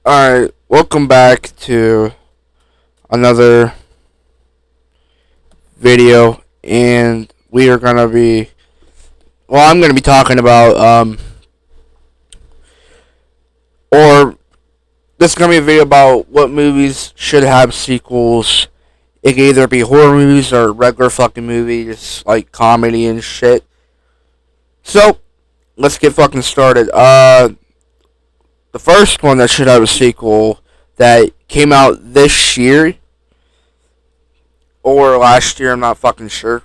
Alright, welcome back to another video, and we are gonna be, I'm gonna be talking about, or this is gonna be a video about what movies should have sequels. It can either be horror movies or regular fucking movies, like comedy and shit. So, let's get fucking started. The first one that should have a sequel that came out this year or last year, I'm not fucking sure.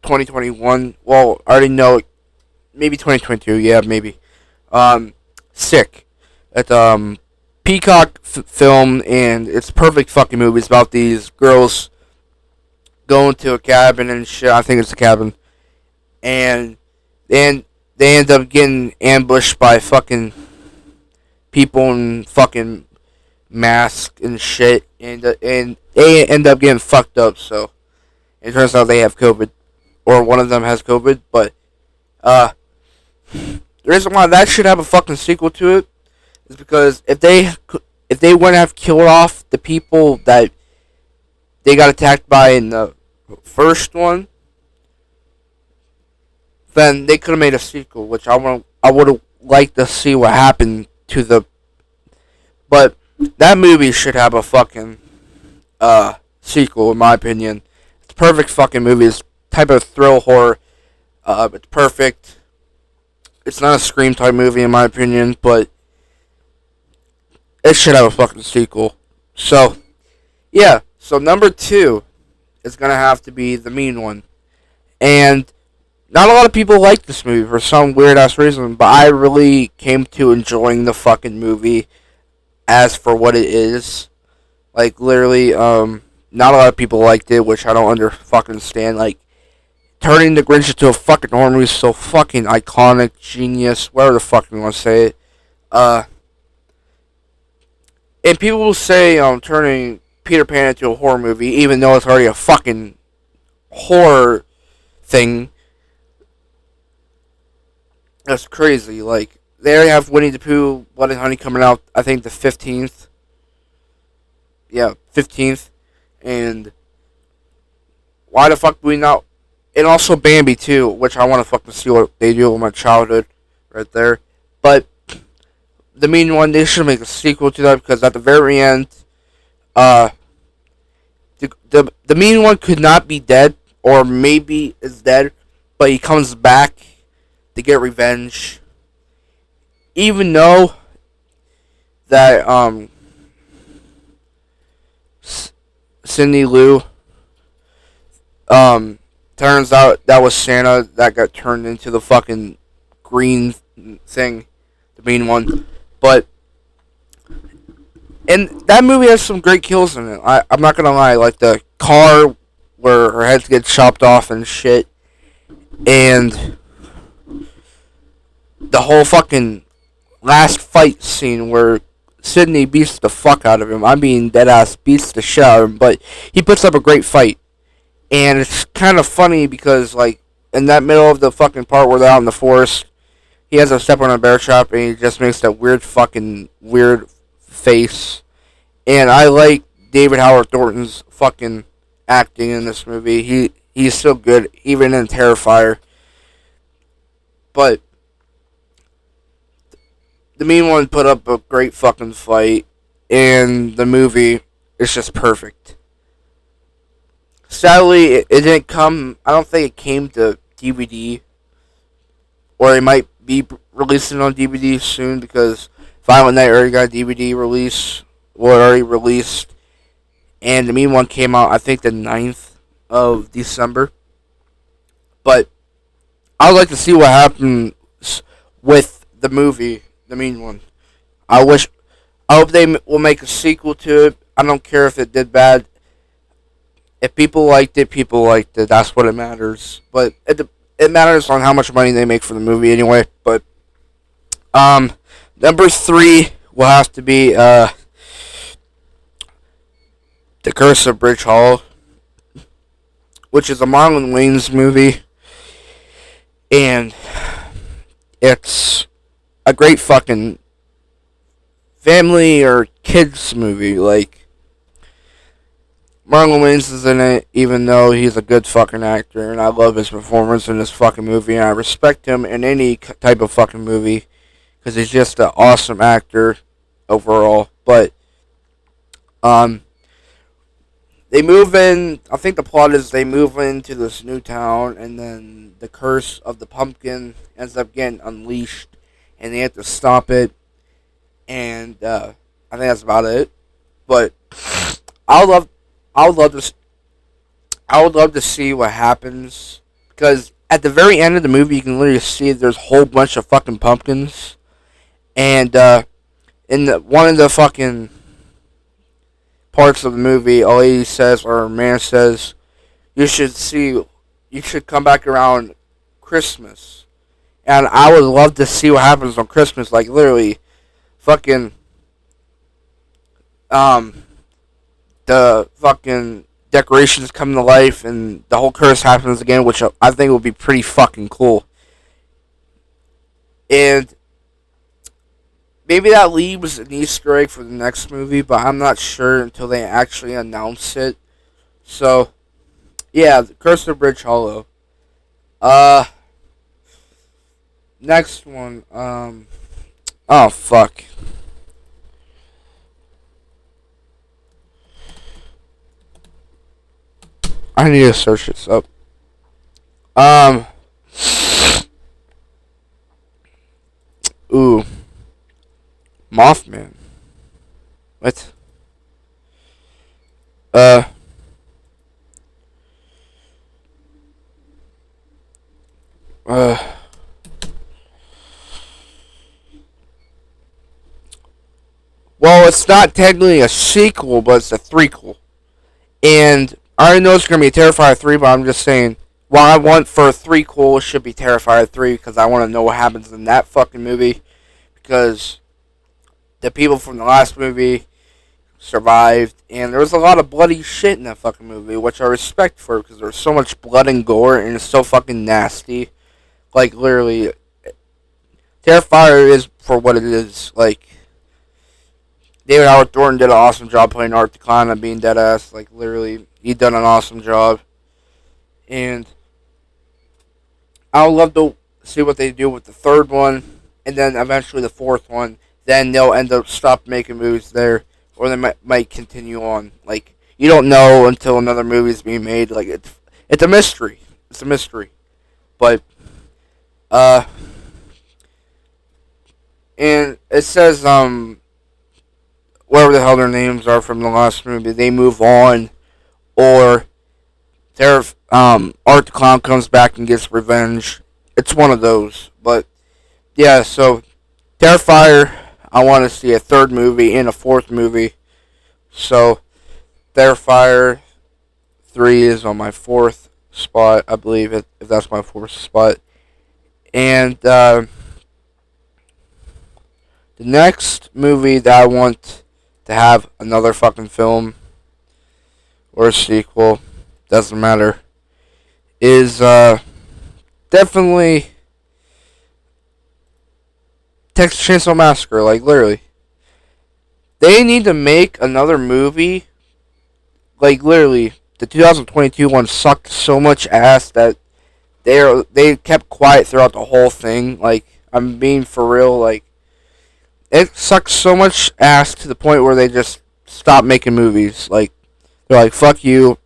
2021. Well, I already know. Maybe 2022. Yeah, maybe. Sick. It's Peacock film, and it's a perfect fucking movie. It's about these girls going to a cabin and shit. I think it's a cabin, and then they end up getting ambushed by fucking people in fucking masks and shit, and they end up getting fucked up. So it turns out they have COVID, or one of them has COVID. But the reason why that should have a fucking sequel to it is because if they wouldn't have killed off the people that they got attacked by in the first one, then they could have made a sequel, which I would have liked to see what happened to the. But that movie should have a fucking sequel, in my opinion. It's a perfect fucking movie. It's type of thrill horror. It's perfect. It's not a Scream type movie, in my opinion, but it should have a fucking sequel. So, yeah. So number 2 is gonna have to be The Mean One, and not a lot of people like this movie for some weird ass reason, but I really came to enjoying the fucking movie as for what it is. Like, literally, not a lot of people liked it, which I don't under fucking stand. Like, turning the Grinch into a fucking horror movie is so fucking iconic, genius, whatever the fuck you want to say it. And people will say, turning Peter Pan into a horror movie, even though it's already a fucking horror thing. That's crazy. Like, they already have Winnie the Pooh, Blood and Honey coming out, I think, the 15th. Yeah, 15th. And why the fuck do we not... And also Bambi, too, which I want to fucking see what they do with my childhood right there. But The Mean One, they should make a sequel to that, because at the very end, the Mean One could not be dead, or maybe is dead, but he comes back to get revenge. Even though that Cindy Lou turns out that was Santa that got turned into the fucking green thing, the Mean One. But and that movie has some great kills in it. I'm not gonna lie, like the car where her head gets chopped off and shit, and the whole fucking last fight scene where Sydney beats the fuck out of him. I mean, dead ass beats the shit out of him, but he puts up a great fight. And it's kind of funny because, like, in that middle of the fucking part where they're out in the forest, he has a step on a bear trap and he just makes that weird face. And I like David Howard Thornton's fucking acting in this movie. He's so good, even in Terrifier. But the Mean One put up a great fucking fight, and the movie is just perfect. Sadly, it didn't come. I don't think it came to DVD, or they might be releasing it on DVD soon because Violent Night already got a DVD release, or already released, and the Mean One came out, I think, the 9th of December. But I would like to see what happens with the movie, The Mean One. I hope they will make a sequel to it. I don't care if it did bad. If people liked it, people liked it. That's what it matters. But it matters on how much money they make for the movie anyway. But number 3 will have to be The Curse of Bridge Hall, which is a Marlon Wayans movie, and it's a great fucking family or kids movie. Like, Marlon Wayans is in it, even though he's a good fucking actor, and I love his performance in this fucking movie, and I respect him in any type of fucking movie, because he's just an awesome actor overall. But, um, they move in. I think the plot is they move into this new town, and then the curse of the pumpkin ends up getting unleashed, and they have to stop it. And I think that's about it. But I would love, I would love to, I would love to see what happens, because at the very end of the movie, you can literally see there's a whole bunch of fucking pumpkins, and in one of the fucking parts of the movie, a lady says, or a man says, you should see, you should come back around Christmas. And I would love to see what happens on Christmas. Like, literally, fucking, um, the fucking decorations come to life and the whole curse happens again, which I think would be pretty fucking cool. And maybe that leaves an Easter egg for the next movie, but I'm not sure until they actually announce it. So, yeah, Curse of Bridge Hollow. Uh, Next one. Oh fuck. I need to search this up. Um. Ooh. Mothman. What? Uh. Uh. Well, it's not technically a sequel, but it's a threequel. And I already know it's going to be Terrifier 3, but I'm just saying, what I want for a threequel should be Terrifier 3, because I want to know what happens in that fucking movie. Because the people from the last movie survived, and there was a lot of bloody shit in that fucking movie, which I respect for, because there was so much blood and gore, and it's so fucking nasty. Like, literally, Terrifier is for what it is. Like, David Howard Thornton did an awesome job playing Art Decline and being dead ass. Like, literally, he done an awesome job. And I would love to see what they do with the third one, and then eventually the fourth one. Then they'll end up stop making movies there, or they might continue on. Like, you don't know until another movie is being made. Like, it's a mystery. It's a mystery. But uh, and it says whatever the hell their names are from the last movie, they move on, or Art the Clown comes back and gets revenge. It's one of those. But yeah, so Terrifier, I want to see a third movie and a fourth movie. So Terrifier 3 is on my fourth spot, I believe, if that's my fourth spot. And the next movie that I want to have another fucking film or a sequel, doesn't matter, is definitely Texas Chainsaw Massacre. Like, literally, they need to make another movie. Like, literally, the 2022 one sucked so much ass that they kept quiet throughout the whole thing. Like, I'm being for real. Like, it sucked so much ass to the point where they just stopped making movies. Like, they're like, fuck you.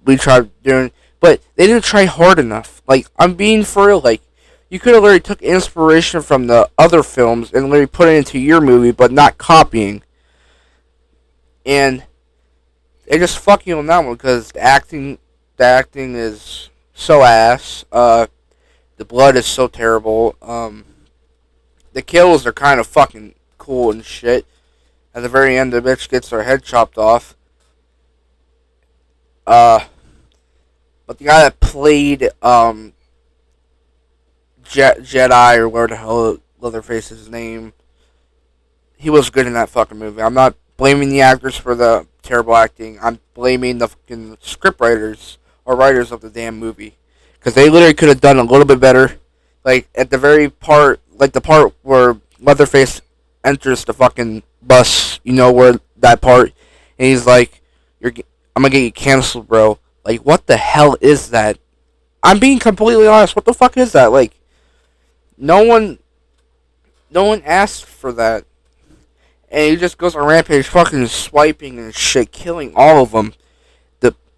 We tried doing, but they didn't try hard enough. Like, I'm being for real. Like, you could have literally took inspiration from the other films and literally put it into your movie, but not copying. And they just fuck you on that one because the acting is so ass. The blood is so terrible. The kills are kind of fucking cool and shit. At the very end, the bitch gets her head chopped off. But the guy that played Jedi, or where the hell Leatherface's name, he was good in that fucking movie. I'm not blaming the actors for the terrible acting. I'm blaming the fucking script writers or writers of the damn movie, because they literally could have done a little bit better. Like, at the very part, like the part where Leatherface enters the fucking bus. You know where that part, and he's like, I'm gonna get you canceled, bro." Like, what the hell is that? I'm being completely honest. What the fuck is that? Like, no one, no one asked for that, and he just goes on rampage, fucking swiping and shit, killing all of them.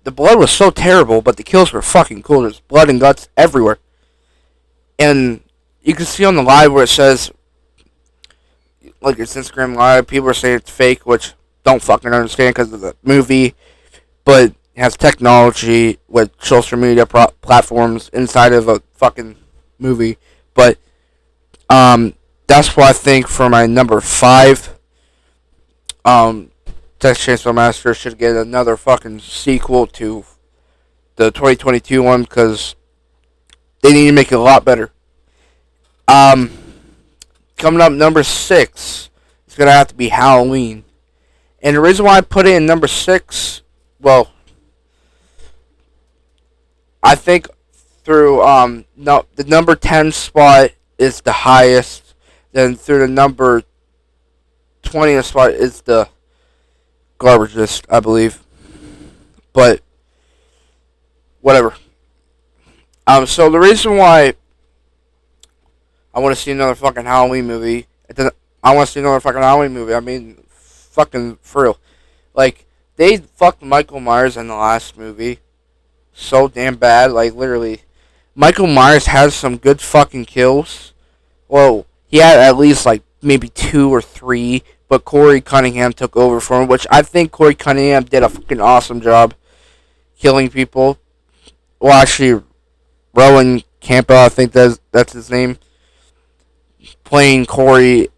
The blood was so terrible, but the kills were fucking cool. There's blood and guts everywhere, and you can see on the live where it says, like, it's Instagram live. People are saying it's fake, which don't fucking understand because of the movie, but it has technology with social media platforms inside of a fucking movie. But that's why I think for my number 5, Texas Chainsaw Massacre should get another fucking sequel to the 2022 one, because they need to make it a lot better. Coming up, number 6, it's gonna have to be Halloween, and the reason why I put it in number 6, well, I think through no, the number 10 spot is the highest, then through the number 20th spot is the garbagest, I believe. But whatever. So the reason why I want to see another fucking Halloween movie, I want to see another fucking Halloween movie. I mean, fucking for real. Like, they fucked Michael Myers in the last movie so damn bad. Like, literally, Michael Myers has some good fucking kills. Well, he had at least like maybe 2 or 3, but Corey Cunningham took over for him, which I think Corey Cunningham did a fucking awesome job killing people. Well, actually, Rowan Campbell, I think that's his name, playing Corey,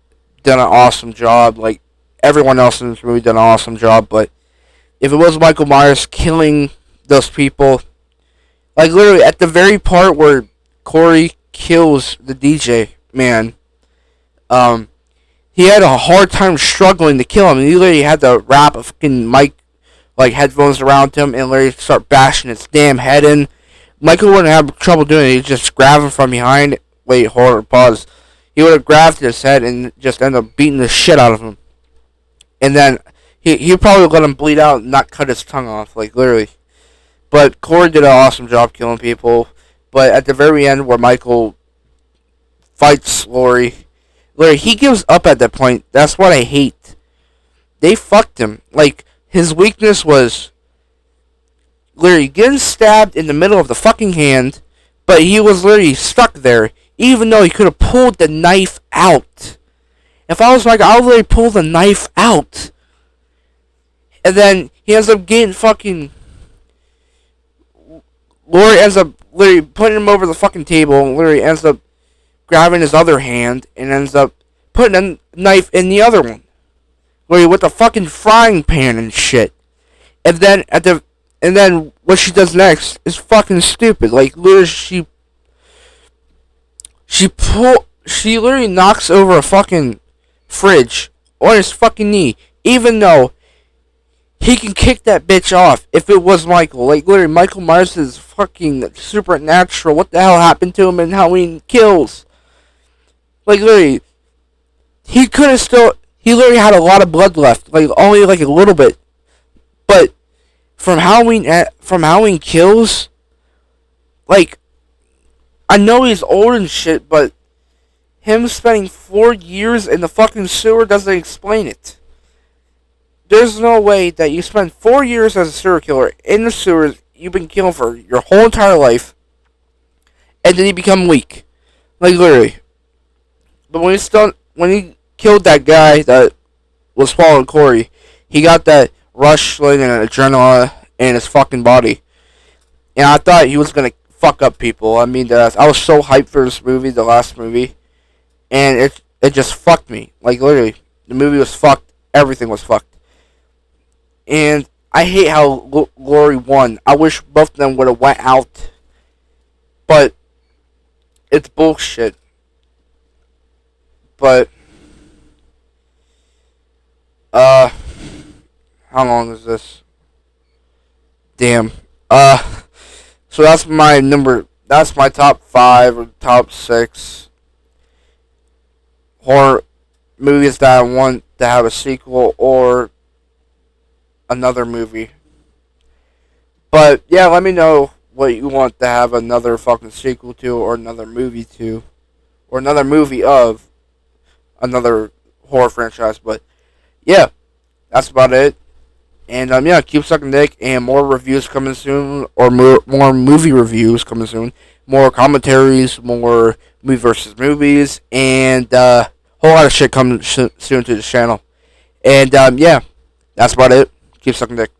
done an awesome job. Like, everyone else in this movie done an awesome job, but if it was Michael Myers killing those people, like, literally, at the very part where Corey kills the DJ man, he had a hard time struggling to kill him. He literally had to wrap a fucking mic, like, headphones around him and literally start bashing his damn head in. Michael wouldn't have trouble doing it. He'd just grab him from behind. Wait, hold on, pause. He would have grabbed his head and just end up beating the shit out of him. And then he'd probably let him bleed out and not cut his tongue off, like, literally. But Corey did an awesome job killing people. But at the very end where Michael fights Laurie, he gives up at that point. That's what I hate. They fucked him. Like, his weakness was literally getting stabbed in the middle of the fucking hand, but he was literally stuck there, even though he could have pulled the knife out. If I was like, I would literally pull the knife out. And then he ends up getting fucking... Laurie ends up literally putting him over the fucking table, and literally ends up grabbing his other hand, and ends up putting a knife in the other one. Literally with a fucking frying pan and shit. And then what she does next is fucking stupid. Like, literally, she literally knocks over a fucking fridge on his fucking knee, even though he can kick that bitch off if it was Michael. Like, literally, Michael Myers is fucking supernatural. What the hell happened to him in Halloween Kills? Like, literally, he literally had a lot of blood left. Like, only like a little bit. But from Halloween Kills, like, I know he's old and shit, but him spending 4 years in the fucking sewer doesn't explain it. There's no way that you spend 4 years as a serial killer in the sewers you've been killing for your whole entire life, and then you become weak. Like, literally. But when he killed that guy that was following Corey, he got that rush and adrenaline in his fucking body. And I thought he was gonna fuck up people. I mean, I was so hyped for this movie, the last movie, and it just fucked me. Like, literally, the movie was fucked. Everything was fucked. And I hate how Laurie won. I wish both of them would have went out. But it's bullshit. But how long is this? Damn. So that's my top 5 or top 6 horror movies that I want to have a sequel or another movie. But yeah, let me know what you want to have another fucking sequel to, or another movie to, or another movie of another horror franchise. But yeah, that's about it. And yeah, keep sucking dick, and more reviews coming soon, or more movie reviews coming soon, more commentaries, more movie versus movies, and whole lot of shit coming soon to the channel. And yeah, that's about it. Keep sucking dick.